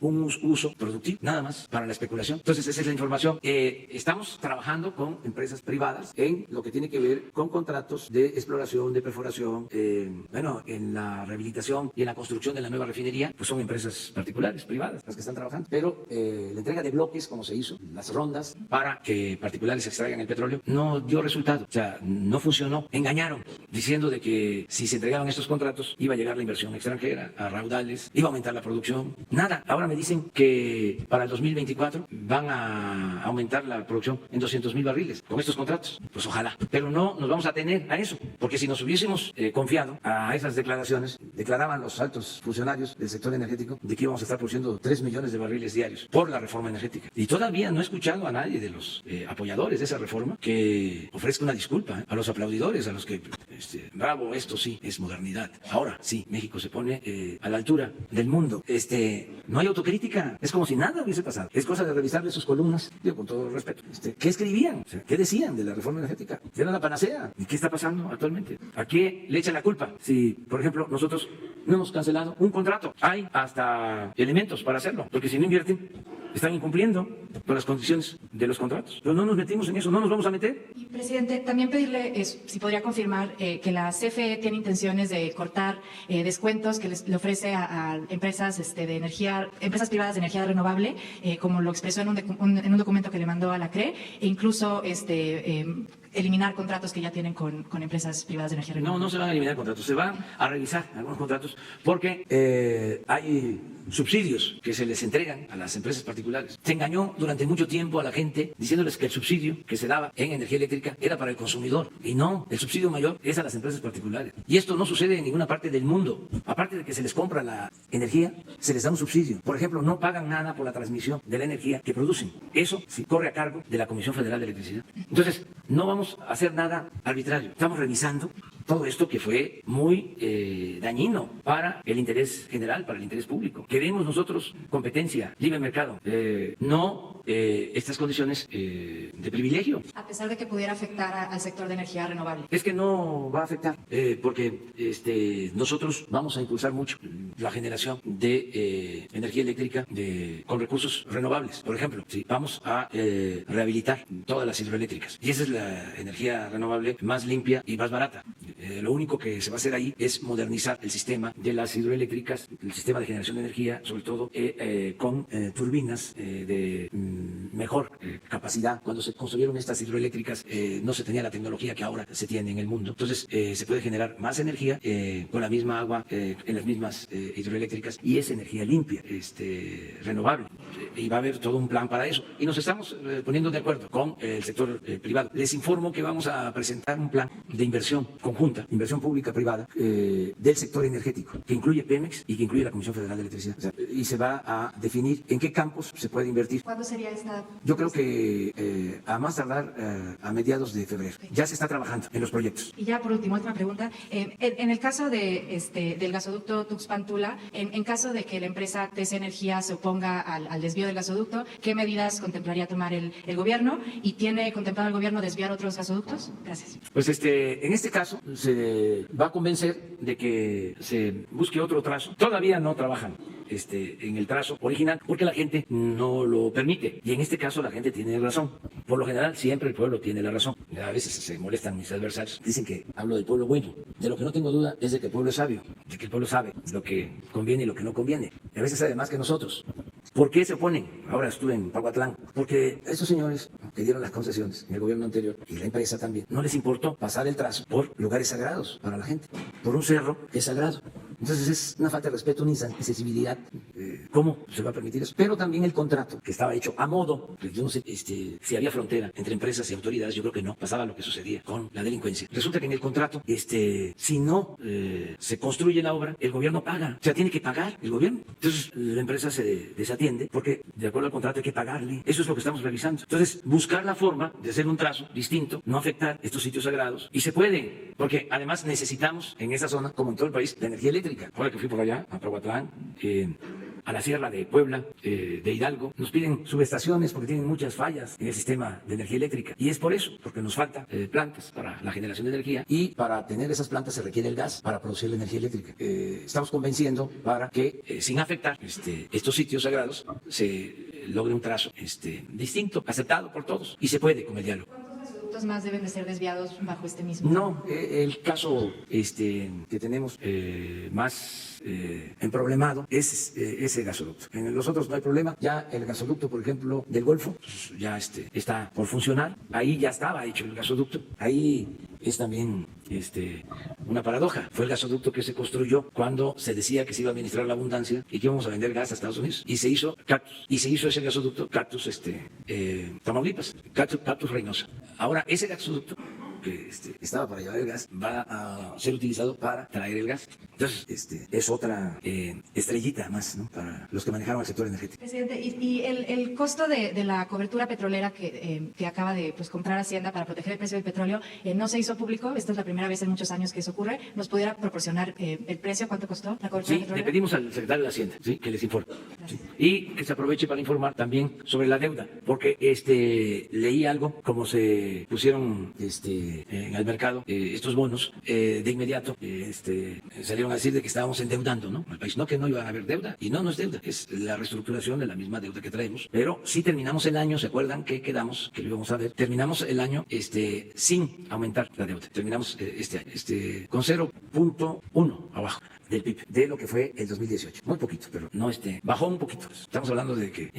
un uso productivo, nada más para la especulación. Entonces, esa es la información. Estamos trabajando con empresas privadas en lo que tiene que ver con contratos de exploración, de perforación, en la rehabilitación y en la construcción de la nueva refinería, pues son empresas particulares, privadas, las que están trabajando. Pero la entrega de bloques, como se hizo, las rondas para que particulares extraigan el petróleo, no dio resultado. O sea, no funcionó. Engañaron, diciendo de que si se entregaban estos contratos, iba a llegar la inversión extranjera a raudales, iba a aumentar la producción. producción, nada. Ahora me dicen que para el 2024 van a aumentar la producción en 200,000 barriles con estos contratos. Pues ojalá, pero no nos vamos a tener a eso, porque si nos hubiésemos confiado a esas declaraciones, declaraban los altos funcionarios del sector energético de que íbamos a estar produciendo 3 millones de barriles diarios por la reforma energética. Y todavía no he escuchado a nadie de los apoyadores de esa reforma que ofrezca una disculpa a los aplaudidores, a los que, bravo, esto sí es modernidad. Ahora sí, México se pone a la altura del mundo. No hay autocrítica, es como si nada hubiese pasado. Es cosa de revisarle sus columnas, digo, con todo respeto. ¿Qué escribían? O sea, ¿qué decían de la reforma energética? ¿Era la panacea? ¿Y qué está pasando actualmente? ¿A qué le echan la culpa? Si, por ejemplo, nosotros no hemos cancelado un contrato, hay hasta elementos para hacerlo, porque si no invierten, están incumpliendo con las condiciones de los contratos. Pero no nos metimos en eso, no nos vamos a meter. Y, presidente, también pedirle si podría confirmar que la CFE tiene intenciones de cortar descuentos que le ofrece a empresas de energía, empresas privadas de energía renovable, como lo expresó en un documento que le mandó a la CRE, e incluso eliminar contratos que ya tienen con empresas privadas de energía renovable. No se van a eliminar contratos, se van a revisar algunos contratos porque hay subsidios que se les entregan a las empresas particulares. Se engañó durante mucho tiempo a la gente diciéndoles que el subsidio que se daba en energía eléctrica era para el consumidor y no, el subsidio mayor es a las empresas particulares. Y esto no sucede en ninguna parte del mundo. Aparte de que se les compra la energía, se les da un subsidio. Por ejemplo, no pagan nada por la transmisión de la energía que producen. Eso sí corre a cargo de la Comisión Federal de Electricidad. Entonces, no vamos a hacer nada arbitrario. Estamos revisando todo esto que fue muy dañino para el interés general, para el interés público. Queremos nosotros competencia, libre mercado, no estas condiciones de privilegio. A pesar de que pudiera afectar al sector de energía renovable. Es que no va a afectar, porque nosotros vamos a impulsar mucho la generación de energía eléctrica con recursos renovables. Por ejemplo, sí, vamos a rehabilitar todas las hidroeléctricas. Y esa es la energía renovable más limpia y más barata. Lo único que se va a hacer ahí es modernizar el sistema de las hidroeléctricas, el sistema de generación de energía, sobre todo con turbinas de mejor capacidad. Cuando se construyeron estas hidroeléctricas no se tenía la tecnología que ahora se tiene en el mundo. Entonces se puede generar más energía con la misma agua en las mismas hidroeléctricas y es energía limpia, renovable. Y va a haber todo un plan para eso. Y nos estamos poniendo de acuerdo con el sector privado. Les informo que vamos a presentar un plan de inversión conjunta, inversión pública-privada del sector energético, que incluye Pemex y que incluye la Comisión Federal de Electricidad. O sea, y se va a definir en qué campos se puede invertir. ¿Cuándo sería esta? Yo creo que a más tardar a mediados de febrero. Ya se está trabajando en los proyectos. Y ya por último, última pregunta. En el caso del gasoducto Tuxpan-Tula, en caso de que la empresa TC Energía se oponga al desvío del gasoducto, ¿qué medidas contemplaría tomar el gobierno? ¿Y tiene contemplado el gobierno desviar otros gasoductos? Gracias. Pues en este caso se va a convencer de que se busque otro trazo. Todavía no trabajan en el trazo original porque la gente no lo permite. Y en este caso la gente tiene razón. Por lo general siempre el pueblo tiene la razón. A veces se molestan mis adversarios. Dicen que hablo del pueblo bueno. De lo que no tengo duda es de que el pueblo es sabio, de que el pueblo sabe lo que conviene y lo que no conviene. Y a veces sabe más que nosotros. ¿Por qué se oponen? Ahora estuve en Pahuatlán. Porque esos señores que dieron las concesiones en el gobierno anterior y la empresa también, no les importó pasar el trazo por lugares sagrados para la gente, por un cerro que es sagrado. Entonces es una falta de respeto, una insensibilidad. ¿Cómo se va a permitir eso? Pero también el contrato, que estaba hecho a modo, yo no sé si había frontera entre empresas y autoridades, yo creo que no, pasaba lo que sucedía con la delincuencia. Resulta que en el contrato, si no se construye la obra, el gobierno paga, o sea, tiene que pagar el gobierno. Entonces la empresa se desatiende porque de acuerdo al contrato hay que pagarle. Eso es lo que estamos revisando. Entonces, buscar la forma de hacer un trazo distinto, no afectar estos sitios sagrados. Y se puede, porque además necesitamos en esa zona, como en todo el país, la energía eléctrica. Ahora que fui por allá, a Pahuatlán, a la Sierra de Puebla, de Hidalgo, nos piden subestaciones porque tienen muchas fallas en el sistema de energía eléctrica. Y es por eso, porque nos falta plantas para la generación de energía y para tener esas plantas se requiere el gas para producir la energía eléctrica. Estamos convenciendo para que, sin afectar estos sitios sagrados, se logre un trazo distinto, aceptado por todos y se puede con el diálogo. ¿Cuántos gasoductos más deben de ser desviados bajo este mismo? No, el caso que tenemos más emproblemado es ese gasoducto. En los otros no hay problema. Ya el gasoducto, por ejemplo, del Golfo, pues ya está por funcionar. Ahí ya estaba hecho el gasoducto. Ahí es también una paradoja. Fue el gasoducto que se construyó cuando se decía que se iba a administrar la abundancia y que íbamos a vender gas a Estados Unidos. Y se hizo Cactus. Y se hizo ese gasoducto, Cactus Tamaulipas, Cactus Reynosa. Ahora, ese gasoducto que estaba para llevar el gas va a ser utilizado para traer el gas. Entonces, es otra estrellita más, ¿no?, para los que manejaron el sector energético. Presidente, y el costo de la cobertura petrolera que acaba de comprar Hacienda para proteger el precio del petróleo no se hizo público. Esta es la primera vez en muchos años que eso ocurre. ¿Nos pudiera proporcionar el precio? ¿Cuánto costó la cobertura petrolera? Sí, le pedimos al secretario de Hacienda, ¿sí?, que les informe. Sí. Y que se aproveche para informar también sobre la deuda, porque leí algo, como se pusieron en el mercado estos bonos, de inmediato salieron a decir de que estábamos endeudando, ¿no?, al país. No, que no iba a haber deuda, y no es deuda, es la reestructuración de la misma deuda que traemos. Pero sí terminamos el año, ¿se acuerdan que quedamos, que lo íbamos a ver? Terminamos el año sin aumentar la deuda. Terminamos este año con 0.1 abajo del PIB, de lo que fue el 2018. Muy poquito, pero no bajó un poquito. Estamos hablando de que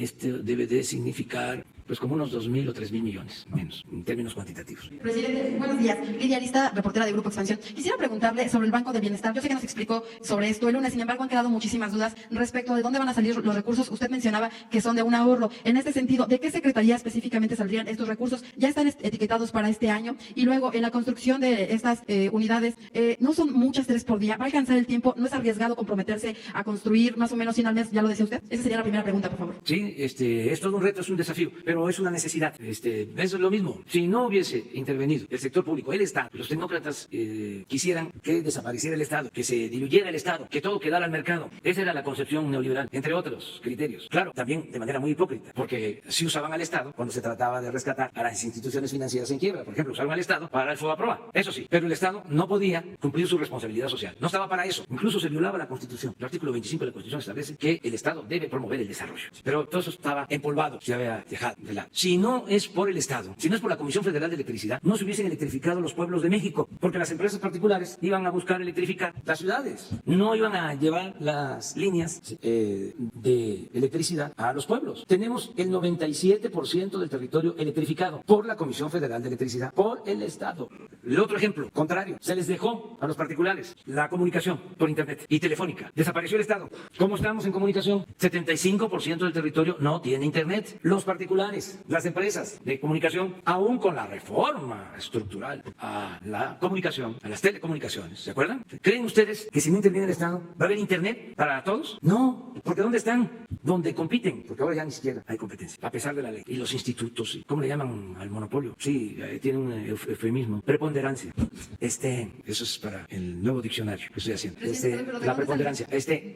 debe de significar pues como unos 2.000 o 3.000 millones, menos, en términos cuantitativos. Presidente, buenos días. Lidia Arista, reportera de Grupo Expansión. Quisiera preguntarle sobre el Banco del Bienestar. Yo sé que nos explicó sobre esto el lunes, sin embargo han quedado muchísimas dudas respecto de dónde van a salir los recursos. Usted mencionaba que son de un ahorro. En este sentido, ¿de qué secretaría específicamente saldrían estos recursos? Ya están etiquetados para este año. Y luego, en la construcción de estas unidades, no son muchas, 3 por día. ¿Va a alcanzar el tiempo? ¿No es arriesgado comprometerse a construir más o menos 100 al mes? Ya lo decía usted. Esa sería la primera pregunta, por favor. Sí, es todo un reto, es un desafío, pero es una necesidad. Eso es lo mismo. Si no hubiese intervenido el sector público, el Estado, los tecnócratas quisieran que desapareciera el Estado, que se diluyera el Estado, que todo quedara al mercado. Esa era la concepción neoliberal, entre otros criterios. Claro, también de manera muy hipócrita, porque sí usaban al Estado cuando se trataba de rescatar a las instituciones financieras en quiebra. Por ejemplo, usaban al Estado para el FOBAPROA. Eso sí, pero el Estado no podía cumplir su responsabilidad social. No estaba para eso. Incluso se violaba la Constitución. El artículo 25 de la Constitución establece que el Estado debe promover el desarrollo. Pero todo eso estaba empolvado, se había dejado de lado. Si no es por el Estado, si no es por la Comisión Federal de Electricidad, no se hubiesen electrificado los pueblos de México, porque las empresas particulares iban a buscar electrificar las ciudades. No iban a llevar las líneas de electricidad a los pueblos. Tenemos el 97% del territorio electrificado por la Comisión Federal de Electricidad, por el Estado. El otro ejemplo, contrario, se les dejó a los particulares la comunicación por Internet y telefónica. Desapareció el Estado. ¿Cómo estamos en comunicación? 75% del territorio no tiene Internet. Los particulares, las empresas de comunicación, aún con la reforma estructural a la comunicación, a las telecomunicaciones, ¿se acuerdan? ¿Creen ustedes que si no interviene el Estado va a haber Internet para todos? No, porque ¿dónde están? ¿Dónde compiten? Porque ahora ya ni siquiera hay competencia, a pesar de la ley. Y los institutos, ¿cómo le llaman al monopolio? Sí, tiene un eufemismo, preponderancia. Eso es para el nuevo diccionario que estoy haciendo. La preponderancia.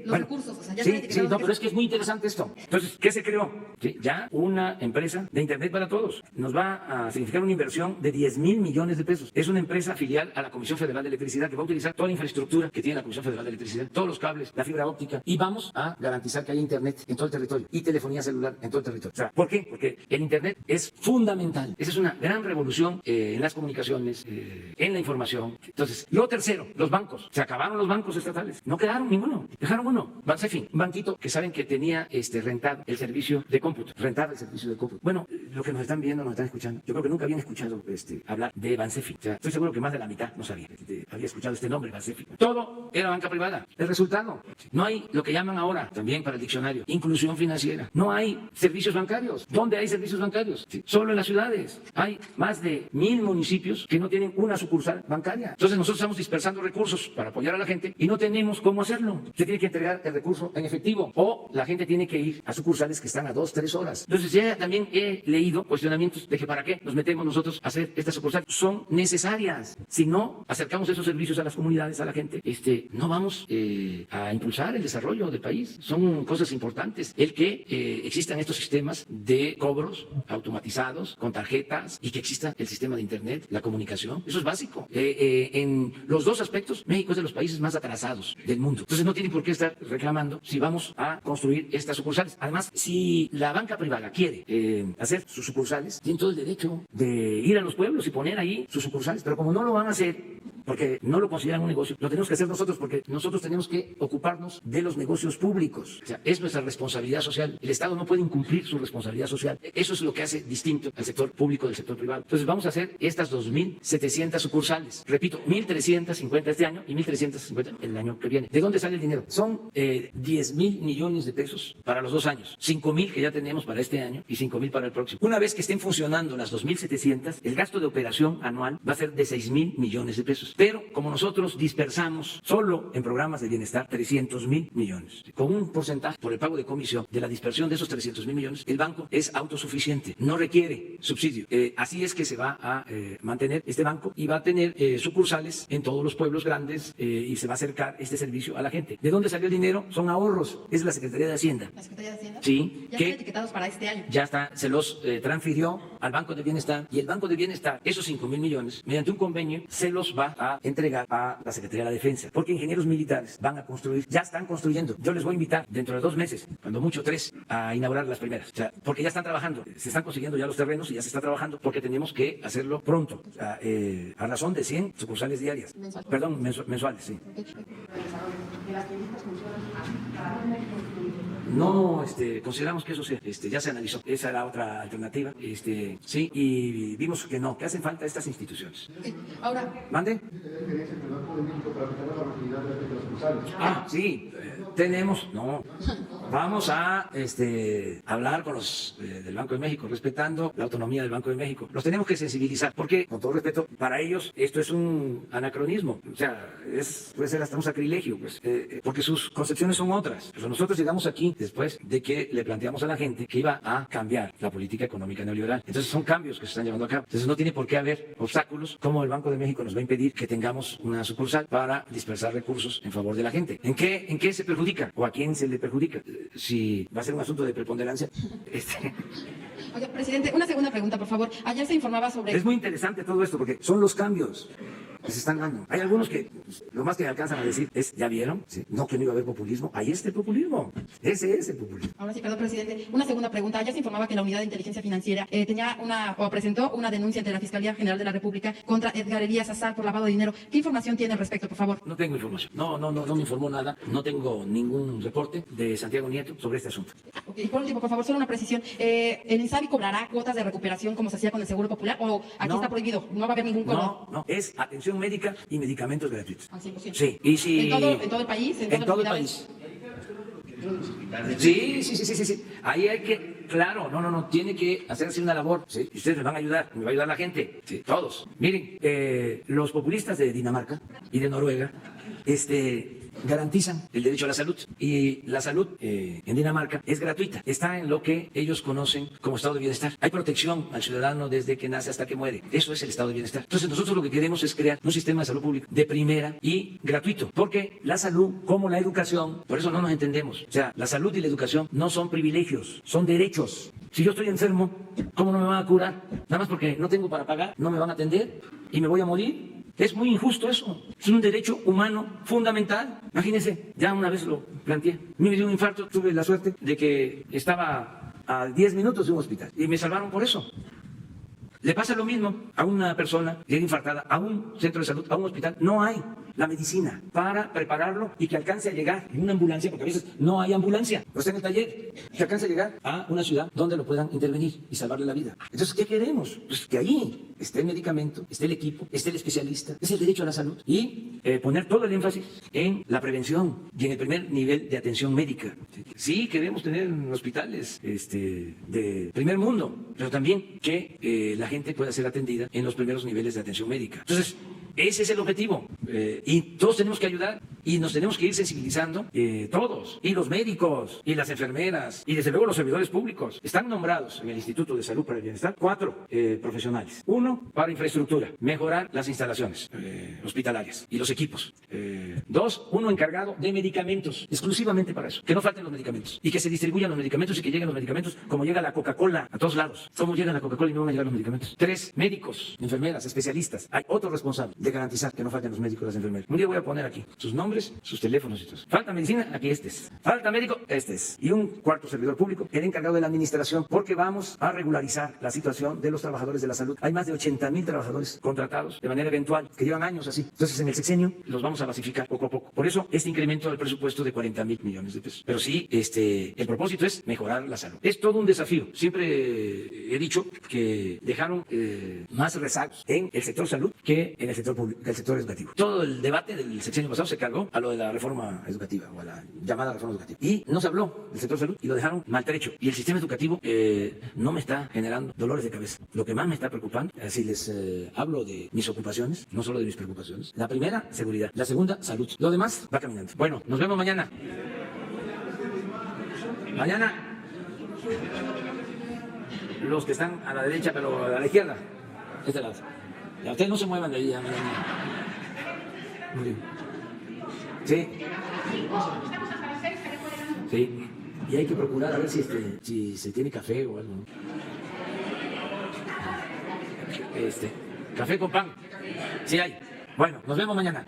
Los recursos, o sea, ya sí, no, pero es que es muy interesante esto. Entonces, ¿qué se creó? Sí, ya una empresa de Internet para todos. Nos va a significar una inversión de 10,000 millones de pesos. Es una empresa filial a la Comisión Federal de Electricidad que va a utilizar toda la infraestructura que tiene la Comisión Federal de Electricidad, todos los cables, la fibra óptica, y vamos a garantizar que haya Internet en todo el territorio y telefonía celular en todo el territorio. O sea, ¿por qué? Porque el Internet es fundamental. Esa es una gran revolución en las comunicaciones, en la información. Entonces, lo tercero, los bancos. Se acabaron los bancos estatales. No quedaron ninguno. Dejaron uno. Bansefi, un banquito que saben que tenía rentado el servicio de cómputo. Rentar el servicio de cómputo. Bueno, lo que nos están viendo, nos están escuchando, yo creo que nunca habían escuchado hablar de Bansefi. O sea, estoy seguro que más de la mitad no sabía. Había escuchado este nombre, Bansefi. Todo era banca privada. El resultado, no hay lo que llaman ahora, también para el diccionario, inclusión financiera. No hay servicios bancarios. ¿Dónde hay servicios bancarios? Sí, solo en las ciudades. Hay más de 1,000 municipios que no tienen una sucursal bancaria. Entonces nosotros estamos dispersando recursos para apoyar a la gente y no tenemos cómo hacerlo. Se tiene que entregar el recurso en efectivo o la gente tiene que ir a sucursales que están a 2-3 horas. Entonces ya también he leído cuestionamientos de que para qué nos metemos nosotros a hacer estas sucursales. Son necesarias. Si no acercamos esos servicios a las comunidades, a la gente, no vamos a impulsar el desarrollo del país. Son cosas importantes. El que existan estos sistemas de cobros automatizados con tarjetas y que exista el sistema de Internet, la comunicación. Eso es básico. En los dos aspectos, México es de los países más atrasados del mundo. Entonces no tienen por qué estar reclamando si vamos a construir estas sucursales. Además, si la banca privada quiere hacer sus sucursales, tienen todo el derecho de ir a los pueblos y poner ahí sus sucursales. Pero como no lo van a hacer, porque no lo consideran un negocio, lo tenemos que hacer nosotros porque nosotros tenemos que ocuparnos de los negocios públicos. O sea, es nuestra responsabilidad social. El Estado no puede incumplir su responsabilidad social. Eso es lo que hace distinto al sector público del sector privado. Entonces vamos a hacer estas 2.700 sucursales. Repito, 1.350 este año y 1.350 el año que viene. ¿De dónde sale el dinero? Son 10.000 millones de pesos para los 2 años. 5.000 que ya tenemos para este año y 5.000 para el próximo. Una vez que estén funcionando las 2.700, el gasto de operación anual va a ser de 6.000 millones de pesos. Pero como nosotros dispersamos solo en programas de bienestar 300.000 millones, con un porcentaje por el pago de comisión de la dispersión de esos 300.000 millones, el banco es autosuficiente, no requiere subsidio. Así es que se va a mantener este banco y va a tener sucursales en todos los pueblos grandes y se va a acercar este servicio a la gente. ¿De dónde salió el dinero? Son ahorros. Es la Secretaría de Hacienda. ¿La Secretaría de Hacienda? Sí. Ya están etiquetados para este año. Ya está, se los transfirió al Banco de Bienestar y el Banco de Bienestar, esos 5.000 millones, mediante un convenio, se los va a entregar a la Secretaría de la Defensa, porque ingenieros militares van a construir, ya están construyendo. Yo les voy a invitar dentro de 2 meses, cuando mucho 3, a inaugurar las primeras. O sea, porque ya están trabajando, se están consiguiendo ya los terrenos y ya se está trabajando, porque tenemos que hacerlo pronto, o sea, a razón de 100 sucursales diarias. Perdón, mensuales, sí. No, consideramos que eso ya se analizó. Esa era otra alternativa. Sí, y vimos que no, que hacen falta estas instituciones. Ahora, ¿Mande? Ah, sí, tenemos, no. Vamos a hablar con los del Banco de México, respetando la autonomía del Banco de México. Los tenemos que sensibilizar, porque, con todo respeto, para ellos esto es un anacronismo. O sea, puede ser hasta un sacrilegio, pues, porque sus concepciones son otras. Pero nosotros llegamos aquí después de que le planteamos a la gente que iba a cambiar la política económica neoliberal. Entonces son cambios que se están llevando a cabo. Entonces no tiene por qué haber obstáculos como el Banco de México nos va a impedir que tengamos una sucursal para dispersar recursos en favor de la gente. ¿En qué se perjudica? ¿O a quién se le perjudica? Si va a ser un asunto de preponderancia. Oye, presidente, una segunda pregunta, por favor. Ayer se informaba sobre... Es muy interesante todo esto porque son los cambios que se están dando. Hay algunos que lo más que alcanzan a decir es, ¿ya vieron? ¿Sí? No, que no iba a haber populismo. Ahí está el populismo. Ese es el populismo. Ahora sí, perdón, presidente. Una segunda pregunta. Ayer se informaba que la Unidad de Inteligencia Financiera presentó una denuncia ante la Fiscalía General de la República contra Edgar Elías Azar por lavado de dinero. ¿Qué información tiene al respecto, por favor? No tengo información. No me informó nada. No tengo ningún reporte de Santiago Nieto sobre este asunto. Okay. Y por último, por favor, solo una precisión. ¿El INSABI cobrará cuotas de recuperación como se hacía con el Seguro Popular o aquí está prohibido? No va a haber ningún cobro. No. Es atención médica y medicamentos gratuitos. Al 100%. Sí. Y si... ¿En todo el país? En todo el país. Sí. Ahí hay que, claro, no, tiene que hacerse una labor. ¿Sí? Y ustedes me van a ayudar, me va a ayudar la gente. Sí, todos. Miren, los populistas de Dinamarca y de Noruega, garantizan el derecho a la salud. Y la salud en Dinamarca es gratuita. Está en lo que ellos conocen como estado de bienestar. Hay protección al ciudadano desde que nace hasta que muere. Eso es el estado de bienestar. Entonces nosotros lo que queremos es crear un sistema de salud pública de primera y gratuito. Porque la salud, como la educación, por eso no nos entendemos. O sea, la salud y la educación no son privilegios, son derechos. Si yo estoy enfermo, ¿cómo no me van a curar? Nada más porque no tengo para pagar, no me van a atender y me voy a morir. Es muy injusto eso. Es un derecho humano fundamental. Imagínense, ya una vez lo planteé. Me dio un infarto, tuve la suerte de que estaba a 10 minutos de un hospital y me salvaron por eso. Le pasa lo mismo a una persona que llega infartada a un centro de salud, a un hospital. No hay la medicina para prepararlo y que alcance a llegar en una ambulancia, porque a veces no hay ambulancia, no está en el taller, que alcance a llegar a una ciudad donde lo puedan intervenir y salvarle la vida. Entonces, ¿qué queremos? Pues que ahí esté el medicamento, esté el equipo, esté el especialista, es el derecho a la salud y poner todo el énfasis en la prevención y en el primer nivel de atención médica. Sí, queremos tener hospitales de primer mundo, pero también que la gente pueda ser atendida en los primeros niveles de atención médica. Entonces, ese es el objetivo. Y todos tenemos que ayudar y nos tenemos que ir sensibilizando todos. Y los médicos, y las enfermeras, y desde luego los servidores públicos. Están nombrados en el Instituto de Salud para el Bienestar 4 profesionales. 1 para infraestructura, mejorar las instalaciones hospitalarias y los equipos. 2, 1 encargado de medicamentos, exclusivamente para eso. Que no falten los medicamentos y que se distribuyan los medicamentos y que lleguen los medicamentos como llega la Coca-Cola a todos lados. ¿Cómo llega la Coca-Cola y no van a llegar los medicamentos? 3, médicos, enfermeras, especialistas. Hay otro responsable de garantizar que no falten los médicos y las enfermeras. Un día voy a poner aquí sus nombres nombres, sus teléfonos y todo. Falta medicina, aquí estés. Falta médico, estés. Y un cuarto servidor público, el encargado de la administración, porque vamos a regularizar la situación de los trabajadores de la salud. Hay más de 80,000 trabajadores contratados de manera eventual, que llevan años así. Entonces, en el sexenio los vamos a basificar poco a poco. Por eso, este incremento del presupuesto de 40,000 millones de pesos. Pero sí, el propósito es mejorar la salud. Es todo un desafío. Siempre he dicho que dejaron más rezagos en el sector salud que en el sector público, que el sector educativo. Todo el debate del sexenio pasado se cargó a lo de la reforma educativa o a la llamada reforma educativa. Y no se habló del sector salud y lo dejaron maltrecho. Y el sistema educativo no me está generando dolores de cabeza. Lo que más me está preocupando, si les hablo de mis ocupaciones, no solo de mis preocupaciones. La primera, seguridad. La segunda, salud. Lo demás va caminando. Bueno, nos vemos mañana. Mañana, los que están a la derecha, pero a la izquierda, este lado. Ya, ustedes no se muevan de ahí ya mañana. Muy bien. Sí. Sí. Y hay que procurar a ver si se tiene café o algo. Café con pan. Sí hay. Bueno, nos vemos mañana.